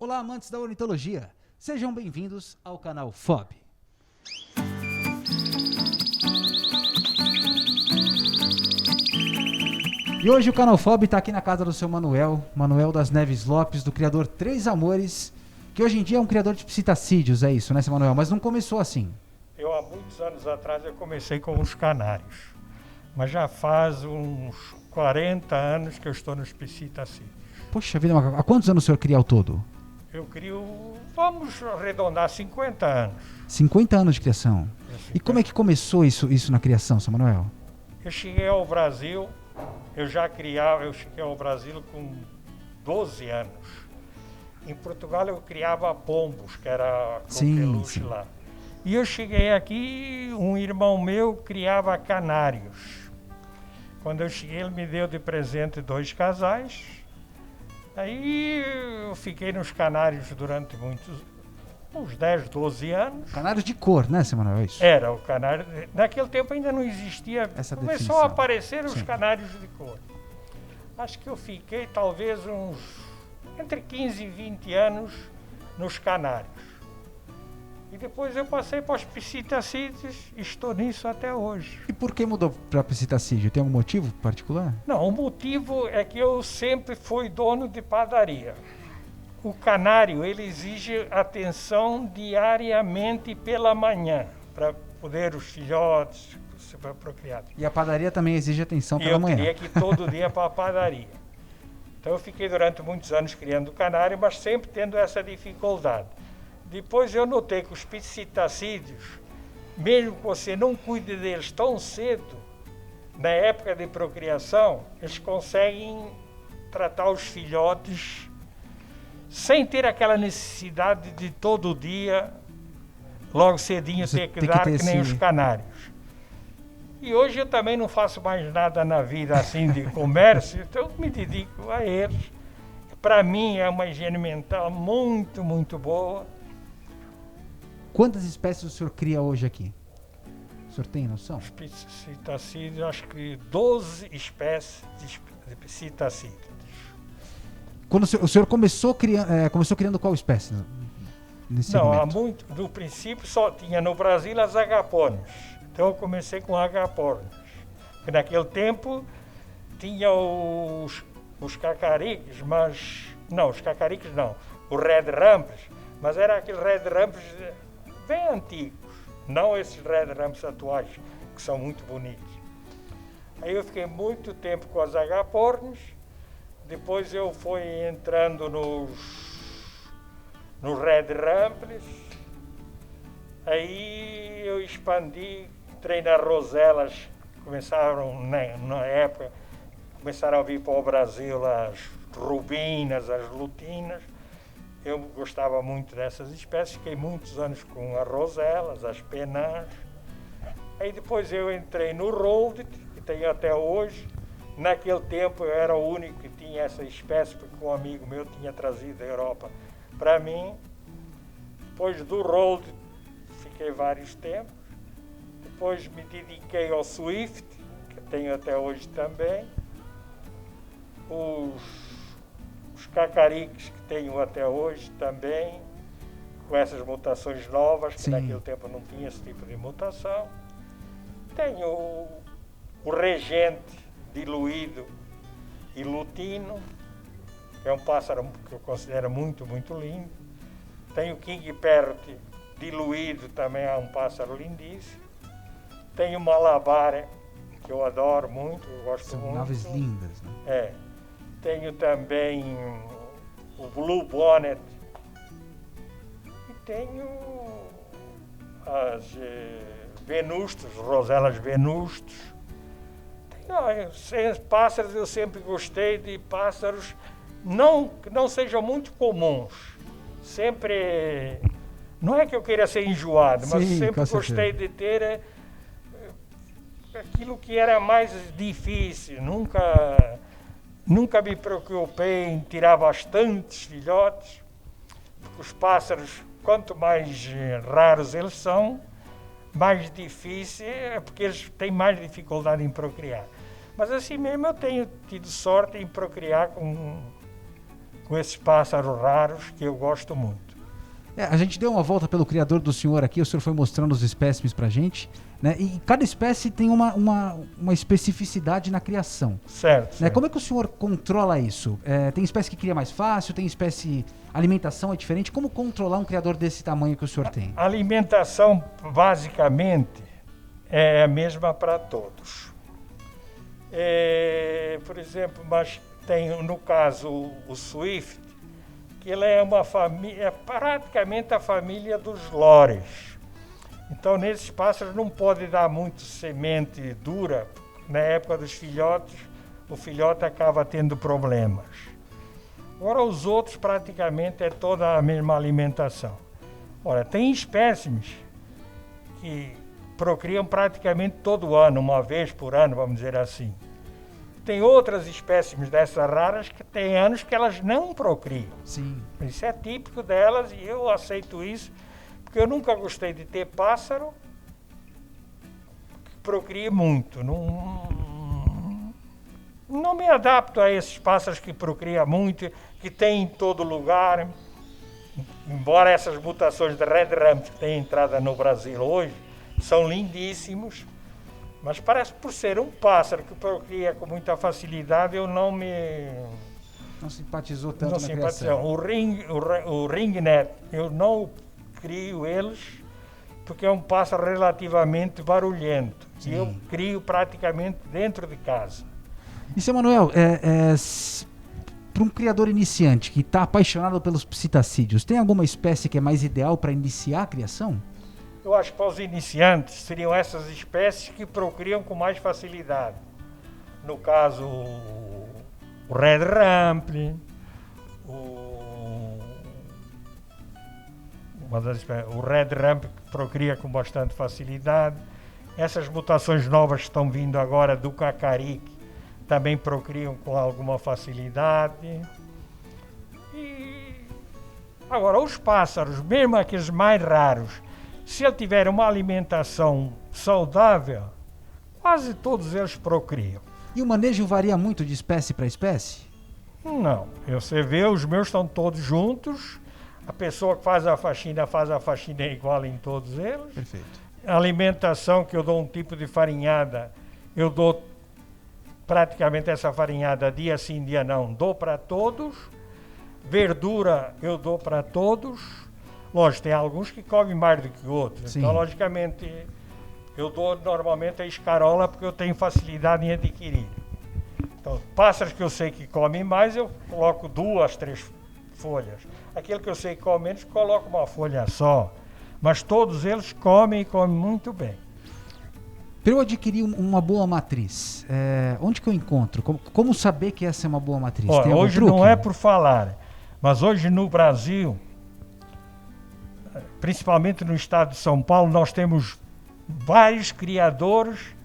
Olá, amantes da ornitologia. Sejam bem-vindos ao canal FOB. E hoje o canal FOB está aqui na casa do seu Manuel das Neves Lopes, do criador Três Amores, que hoje em dia é um criador de psitacídeos, é isso, né, seu Manuel? Mas não começou assim. Eu, há muitos anos atrás, eu comecei com os canários, mas já faz uns 40 anos que eu estou nos psitacídeos. Poxa vida, há quantos anos o senhor cria ao todo? Eu crio, vamos arredondar, 50 anos. 50 anos de criação. E como é que começou isso na criação, seu Manuel? Eu cheguei ao Brasil, eu cheguei ao Brasil com 12 anos. Em Portugal eu criava pombos, que era coqueluche lá. E eu cheguei aqui, um irmão meu criava canários. Quando eu cheguei, ele me deu de presente 2 casais. Aí eu fiquei nos canários durante uns 10, 12 anos. Canários de cor, né, seu Manuel? É isso? Era o canário. Naquele tempo ainda não existia. Essa Começou definição. a aparecer os Sim. canários de cor. Acho que eu fiquei talvez entre 15 e 20 anos nos canários. E depois eu passei para os psitacídeos e estou nisso até hoje. E por que mudou para psitacídeo? Tem algum motivo particular? Não, o motivo é que eu sempre fui dono de padaria. O canário, ele exige atenção diariamente pela manhã, para poder os filhotes ser procriados. E a padaria também exige atenção E pela eu manhã. queria que todo dia para a padaria. Então eu fiquei durante muitos anos criando canário, mas sempre tendo essa dificuldade. Depois eu notei que os psitacídeos, mesmo que você não cuide deles tão cedo, na época de procriação, eles conseguem tratar os filhotes sem ter aquela necessidade de todo dia, logo cedinho, Você ter que tem que dar ter que nem esse- os canários. E hoje eu também não faço mais nada na vida assim de comércio, então eu me dedico a eles. Para mim é uma higiene mental muito, muito boa. Quantas espécies o senhor cria hoje aqui? O senhor tem noção? Os psitacídeos, acho que 12 espécies de psitacídeos. Quando o senhor começou criando qual espécie? Nesse Não, segmento? no princípio só tinha no Brasil as agapornis. Então eu comecei com agapornis. Porque naquele tempo tinha os cacariques, mas... Não, os cacariques não. O red rampes, mas era aquele red rampes bem antigos. Não esses red rampes atuais, que são muito bonitos. Aí eu fiquei muito tempo com as agapornis. Depois eu fui entrando nos red rampes. Aí eu expandi, entrei nas roselas, começaram na época, começaram a vir para o Brasil as rubinas, as lutinas. Eu gostava muito dessas espécies, fiquei muitos anos com as roselas, as penãs. Aí depois eu entrei no Rold, que tenho até hoje. Naquele tempo eu era o único que tinha essa espécie, porque um amigo meu tinha trazido da Europa para mim. Depois do Rold fiquei vários tempos. Depois me dediquei ao Swift, que tenho até hoje também. Os cacariques que tenho até hoje também, com essas mutações novas, que Sim. naquele tempo não tinha esse tipo de mutação. Tenho o regente diluído e lutino, que é um pássaro que eu considero muito, muito lindo. Tenho o king parrot diluído, também é um pássaro lindíssimo. Tenho o malabar, que eu adoro muito, eu gosto São muito. aves lindas, né? É. Tenho também o Blue Bonnet e tenho as venustos, roselas venustos. Pássaros, eu sempre gostei de pássaros que não sejam muito comuns. Sempre, não é que eu queira ser enjoado, mas Sim, sempre com certeza. gostei de ter aquilo que era mais difícil. Nunca me preocupei em tirar bastantes filhotes, porque os pássaros, quanto mais raros eles são, mais difícil é porque eles têm mais dificuldade em procriar. Mas assim mesmo eu tenho tido sorte em procriar com com esses pássaros raros que eu gosto muito. A gente deu uma volta pelo criador do senhor aqui, o senhor foi mostrando os espécimes pra gente, né? E cada espécie tem uma especificidade na criação. Certo. Né? Certo. Como é que o senhor controla isso? Tem espécie que cria mais fácil, tem espécie... A alimentação é diferente. Como controlar um criador desse tamanho que o senhor tem? A alimentação, basicamente, é a mesma para todos. Por exemplo, mas tem, no caso, o Swift, que ele é uma família, é praticamente a família dos lores. Então, nesses pássaros não pode dar muito semente dura. Na época dos filhotes, o filhote acaba tendo problemas. Agora, os outros praticamente é toda a mesma alimentação. Ora, tem espécimes que procriam praticamente todo ano, uma vez por ano, vamos dizer assim. Tem outras espécimes dessas raras que tem anos que elas não procriam. Sim. Isso é típico delas e eu aceito isso, porque eu nunca gostei de ter pássaro que procria muito. Não me adapto a esses pássaros que procriam muito, que tem em todo lugar. Embora essas mutações de Red Rump que têm entrada no Brasil hoje são lindíssimos, mas parece por ser um pássaro que procria com muita facilidade, eu não simpatizou tanto não na simpatizou. criação. O ringnet, eu não crio eles porque é um pássaro relativamente barulhento. Sim. E eu crio praticamente dentro de casa. E, seu Manuel, para um criador iniciante que está apaixonado pelos psitacídeos, tem alguma espécie que é mais ideal para iniciar a criação? Eu acho que para os iniciantes seriam essas espécies que procriam com mais facilidade. No caso, o Red Rump, o Red Rump que procria com bastante facilidade. Essas mutações novas que estão vindo agora do Cacarique também procriam com alguma facilidade. E agora, os pássaros, mesmo aqueles mais raros, se ele tiver uma alimentação saudável, quase todos eles procriam. E o manejo varia muito de espécie para espécie? Não. Você vê, os meus estão todos juntos. A pessoa que faz a faxina igual em todos eles. Perfeito. A alimentação que eu dou um tipo de farinhada, eu dou praticamente essa farinhada dia sim, dia não, dou para todos. Verdura eu dou para todos. Lógico, tem alguns que comem mais do que outros. Sim. Então, logicamente, eu dou normalmente a escarola porque eu tenho facilidade em adquirir. Então, pássaros que eu sei que comem mais, eu coloco 2, 3 folhas. Aquele que eu sei que come menos, coloco uma folha só. Mas todos eles comem e comem muito bem. Para eu adquirir uma boa matriz, onde que eu encontro? Como saber que essa é uma boa matriz? Olha, Tem algum hoje truque? não é por falar, mas hoje no Brasil, principalmente no estado de São Paulo, nós temos vários criadores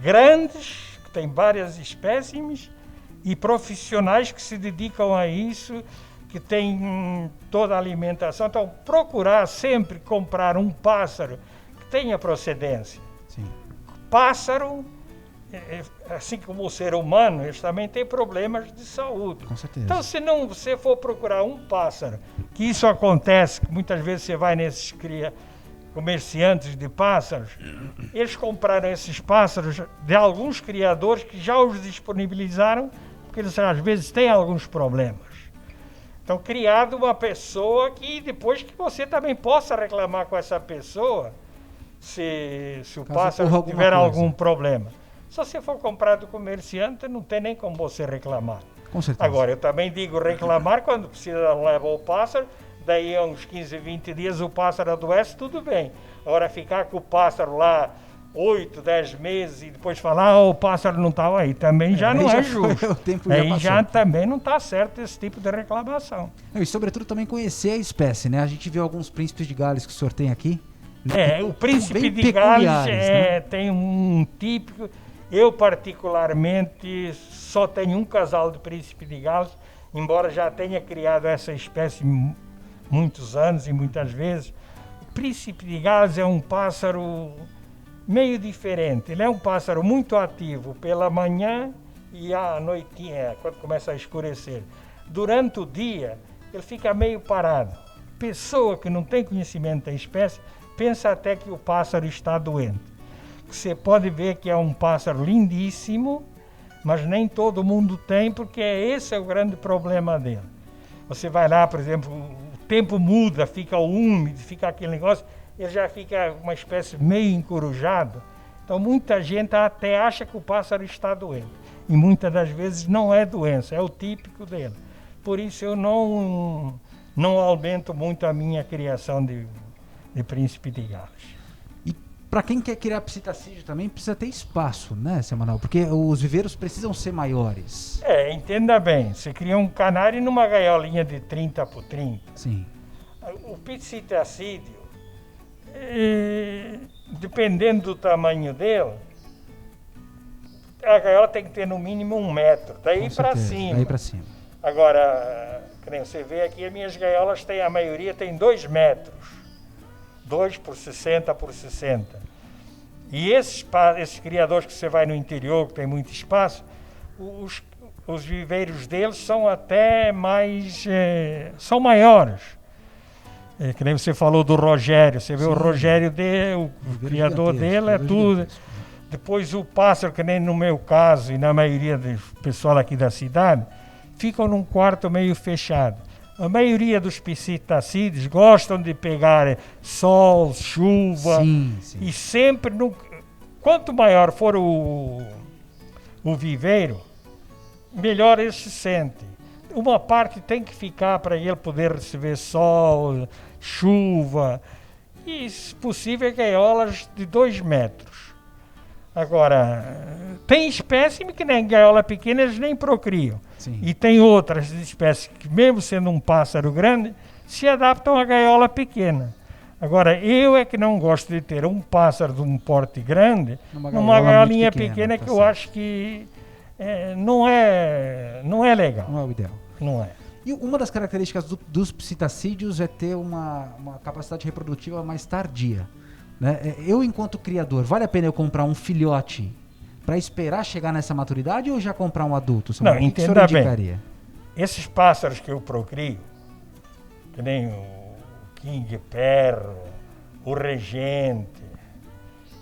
grandes, que têm várias espécimes, e profissionais que se dedicam a isso, que têm toda a alimentação. Então, procurar sempre comprar um pássaro que tenha procedência. Sim. Pássaro, assim como o ser humano, eles também têm problemas de saúde. Com certeza. Então, se não você for procurar um pássaro, que isso acontece, que muitas vezes você vai nesses comerciantes de pássaros, eles compraram esses pássaros de alguns criadores que já os disponibilizaram, porque eles às vezes têm alguns problemas. Então, criado uma pessoa que depois que você também possa reclamar com essa pessoa, se o pássaro tiver algum problema. Se você for comprar do comerciante, não tem nem como você reclamar. Com certeza. Agora, eu também digo reclamar quando precisa levar o pássaro, daí a uns 15, 20 dias o pássaro adoece, tudo bem. Agora, ficar com o pássaro lá 8, 10 meses e depois falar, o pássaro não estava aí, também já não é justo. O tempo Aí já já também não está certo esse tipo de reclamação. E sobretudo também conhecer a espécie, né? A gente viu alguns príncipes de Gales que o senhor tem aqui. O príncipe bem de Gales né? Tem um típico. Eu, particularmente, só tenho um casal de príncipe de Gales, embora já tenha criado essa espécie muitos anos e muitas vezes. O príncipe de Gales é um pássaro meio diferente. Ele é um pássaro muito ativo pela manhã e à noitinha, quando começa a escurecer. durante o dia ele fica meio parado. Pessoa que não tem conhecimento da espécie pensa até que o pássaro está doente. Você pode ver que é um pássaro lindíssimo, mas nem todo mundo tem, porque esse é o grande problema dele. Você vai lá, por exemplo, o tempo muda, fica úmido, fica aquele negócio, ele já fica uma espécie meio encorujado. Então muita gente até acha que o pássaro está doente. E muitas das vezes não é doença, é o típico dele. Por isso eu não aumento muito a minha criação de príncipe de Gales. E para quem quer criar psitacídeo também precisa ter espaço, né, seu Manuel? Porque os viveiros precisam ser maiores. Entenda bem, você cria um canário numa gaiolinha de 30 por 30. Sim. O psitacídeo, dependendo do tamanho dele, a gaiola tem que ter no mínimo 1 metro, daí para cima. Daí para cima. Agora, como você vê aqui, as minhas gaiolas a maioria tem 2 metros. 2 por 60 por 60. E esses criadores que você vai no interior, que tem muito espaço, os viveiros deles são até mais... são maiores. Que nem você falou do Rogério. Você vê o Rogério, o criador dele é tudo... Depois o pássaro, que nem no meu caso e na maioria do pessoal aqui da cidade, ficam num quarto meio fechado. A maioria dos psitacídeos gostam de pegar sol, chuva, e sempre, quanto maior for o viveiro, melhor ele se sente. Uma parte tem que ficar para ele poder receber sol, chuva, e se possível gaiolas de 2 metros. Agora, tem espécimes que nem gaiola pequena eles nem procriam. Sim. E tem outras espécies que, mesmo sendo um pássaro grande, se adaptam à gaiola pequena. Agora, eu é que não gosto de ter um pássaro de um porte grande numa gaiolinha pequena que eu acho que não é legal. Não é o ideal. Não é. E uma das características dos psitacídeos é ter uma capacidade reprodutiva mais tardia. Né? Eu, enquanto criador, vale a pena eu comprar um filhote para esperar chegar nessa maturidade ou já comprar um adulto? Não, entenda bem. Esses pássaros que eu procrio, que nem o King Perro, o Regente,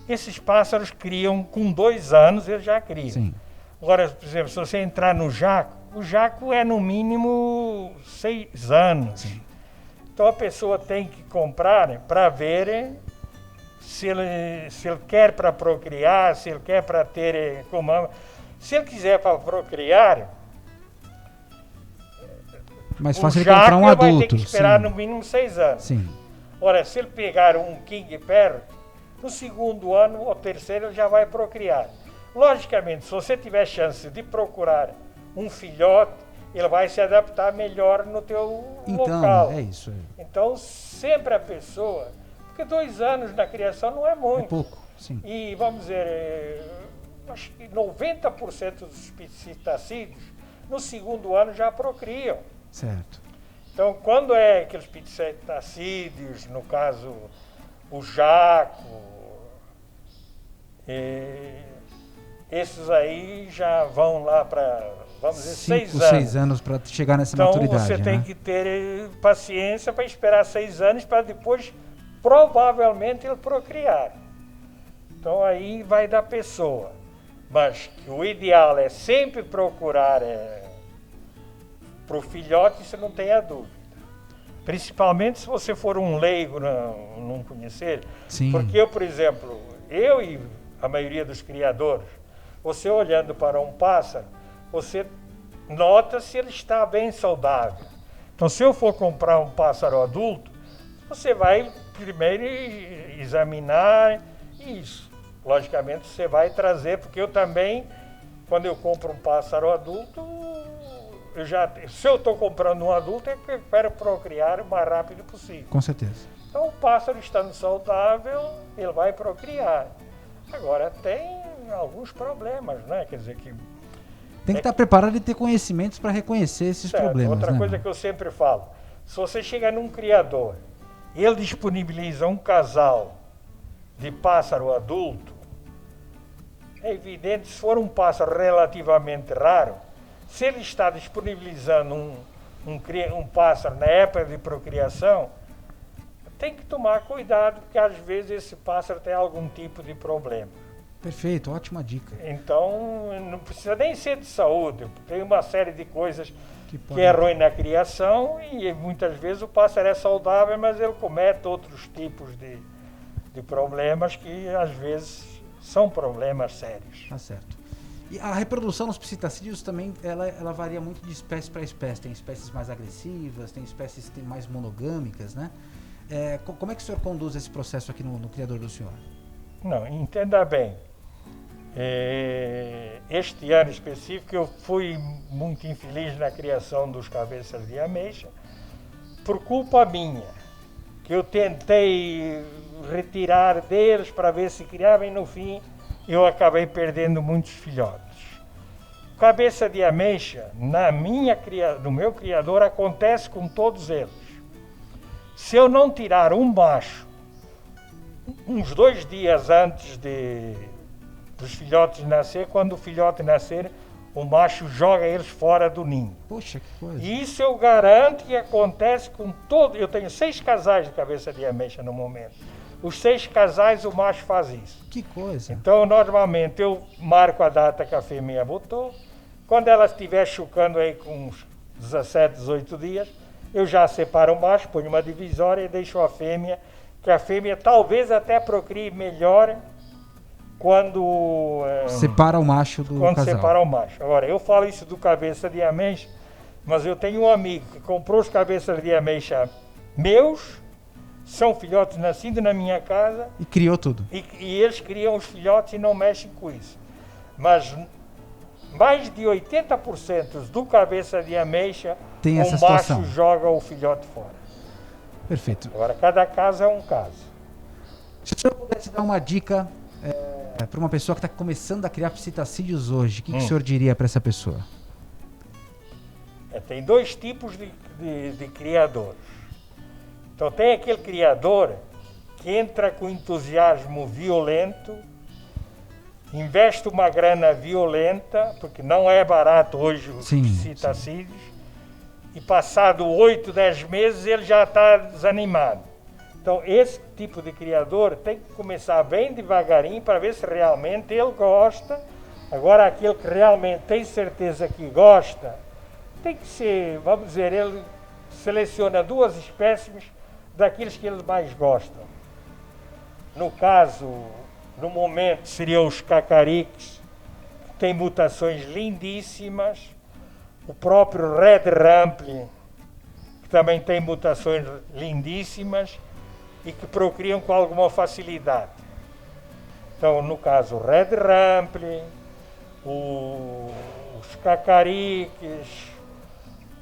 esses pássaros criam com 2 anos, eles já criam. Sim. Agora, por exemplo, se você entrar no jaco, o jaco é no mínimo 6 anos. Sim. Então a pessoa tem que comprar para ver se ele quer para procriar, se ele quer para ter comando. Se ele quiser para procriar, mais fácil ele comprar um adulto. Vai ter que esperar no mínimo 6 anos. Sim. Ora, se ele pegar um King Perro, no 2º ano ou 3º ele já vai procriar. Logicamente, se você tiver chance de procurar um filhote, ele vai se adaptar melhor no teu local. É isso. Então, sempre a pessoa... Porque 2 anos na criação não é muito. É pouco, sim. E, vamos dizer, acho que 90% dos psitacídeos, no 2º ano já procriam. Certo. Então, quando é aqueles psitacídeos, no caso, o jaco, esses aí já vão lá para, vamos dizer, 6 anos. 6 anos para chegar nessa maturidade. Então, você tem que ter paciência para esperar 6 anos para depois... provavelmente ele procriar. Então aí vai da pessoa. Mas que o ideal é sempre procurar para o filhote, você não tenha dúvida. Principalmente se você for um leigo, não conhecer. Sim. Porque eu, por exemplo, eu e a maioria dos criadores, você olhando para um pássaro, você nota se ele está bem saudável. Então se eu for comprar um pássaro adulto, você vai primeiro examinar isso. Logicamente você vai trazer, porque eu também, quando eu compro um pássaro adulto, se eu estou comprando um adulto, é que eu quero procriar o mais rápido possível. Com certeza. Então o pássaro estando saudável, ele vai procriar. Agora tem alguns problemas, né? Quer dizer que... Tem que estar preparado e ter conhecimentos para reconhecer esses problemas. Outra coisa que eu sempre falo, se você chega num criador, ele disponibiliza um casal de pássaro adulto, é evidente, se for um pássaro relativamente raro, se ele está disponibilizando um pássaro na época de procriação, tem que tomar cuidado, porque às vezes esse pássaro tem algum tipo de problema. Perfeito, ótima dica. Então, não precisa nem ser de saúde, tem uma série de coisas pode... que é ruim na criação e muitas vezes o pássaro é saudável, mas ele comete outros tipos de problemas que às vezes são problemas sérios. Tá certo. E a reprodução nos psitacídeos também, ela varia muito de espécie para espécie. Tem espécies mais agressivas, tem espécies que tem mais monogâmicas, né? Como é que o senhor conduz esse processo aqui no criador do senhor? Não, entenda bem. Este ano específico eu fui muito infeliz na criação dos cabeças de ameixa, por culpa minha, que eu tentei retirar deles para ver se criavam e no fim eu acabei perdendo muitos filhotes. Cabeça de ameixa, no meu criador, acontece com todos eles. Se eu não tirar um macho uns 2 dias antes dos filhotes nascer, quando o filhote nascer, o macho joga eles fora do ninho. Poxa, que coisa. E isso eu garanto que acontece com todo. Eu tenho 6 casais de cabeça de ameixa no momento. Os 6 casais o macho faz isso. Que coisa. Então, normalmente, eu marco a data que a fêmea botou. Quando ela estiver chocando aí com uns 17, 18 dias, eu já separo o macho, ponho uma divisória e deixo a fêmea, que a fêmea talvez até procrie melhor quando separa o macho do quando casal. Separa o macho. Agora, eu falo isso do cabeça de ameixa, mas eu tenho um amigo que comprou os cabeças de ameixa meus, são filhotes nascidos na minha casa. E criou tudo. E eles criam os filhotes e não mexem com isso. Mas mais de 80% do cabeça de ameixa, tem essa o situação. macho joga o filhote fora. Perfeito. Agora, cada caso é um caso. Se o senhor pudesse dar uma dica para uma pessoa que está começando a criar psitacídeos hoje, o que o senhor diria para essa pessoa? Tem 2 tipos de criadores. Então tem aquele criador que entra com entusiasmo violento, investe uma grana violenta, porque não é barato hoje os psitacídeos, e passado 8, 10 meses ele já está desanimado. Então esse tipo de criador tem que começar bem devagarinho para ver se realmente ele gosta. Agora aquele que realmente tem certeza que gosta, tem que ser, vamos dizer, ele seleciona 2 espécimes daqueles que eles mais gostam. No caso, no momento, seriam os cacariques, que têm mutações lindíssimas. O próprio Red Rumpley, que também tem mutações lindíssimas e que procriam com alguma facilidade. Então, no caso, o Red Rumpley, os cacariques,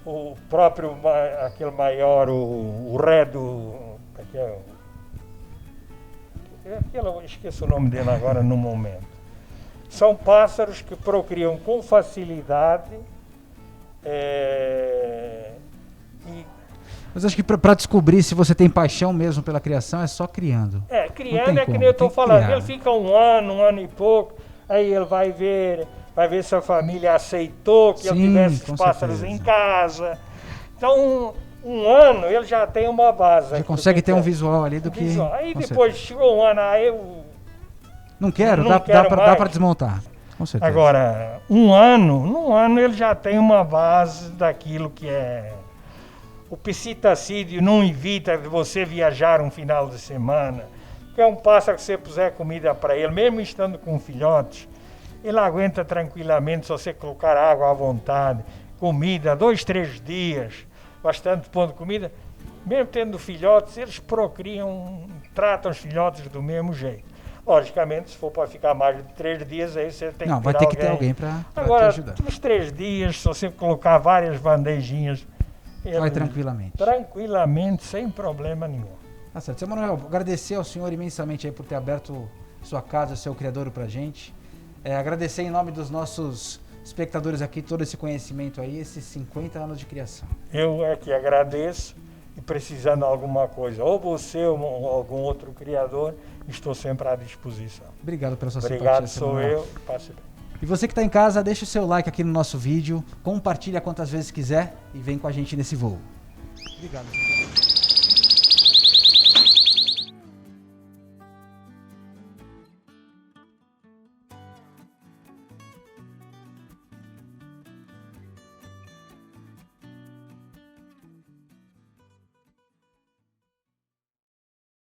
o próprio, aquele maior, o Redo, eu esqueço o nome dele agora no momento. São pássaros que procriam com facilidade. Mas acho que para descobrir se você tem paixão mesmo pela criação é só criando. Criando é que nem eu estou falando. Ele fica um ano e pouco, aí ele vai ver se a família aceitou que ele tivesse os pássaros em casa. Então, um ano ele já tem uma base. Já consegue ter um visual ali do que... Aí depois chegou um ano, aí eu... Não quero, dá para desmontar. Com certeza. Agora, num ano ele já tem uma base daquilo que é... O psitacídeo não evita de você viajar um final de semana, porque é um pássaro que você puser comida para ele, mesmo estando com filhotes, ele aguenta tranquilamente se você colocar água à vontade, comida, 2, 3 dias, bastante pão de comida. Mesmo tendo filhotes, eles procriam, tratam os filhotes do mesmo jeito. Logicamente, se for para ficar mais de 3 dias, aí você tem que vai ter que ter alguém para te ajudar. Agora, uns 3 dias, se você colocar várias bandejinhas, vai tranquilamente. Tranquilamente, sem problema nenhum. Tá certo. Seu Manuel, agradecer ao senhor imensamente aí por ter aberto sua casa, seu criadouro pra gente. Agradecer em nome dos nossos espectadores aqui todo esse conhecimento aí, esses 50 anos de criação. Eu é que agradeço e precisando de alguma coisa, ou você ou algum outro criador, estou sempre à disposição. Obrigado pela sua simpatia. Obrigado, sou eu. Passe bem. E você que está em casa, deixa o seu like aqui no nosso vídeo, compartilha quantas vezes quiser e vem com a gente nesse voo. Obrigado.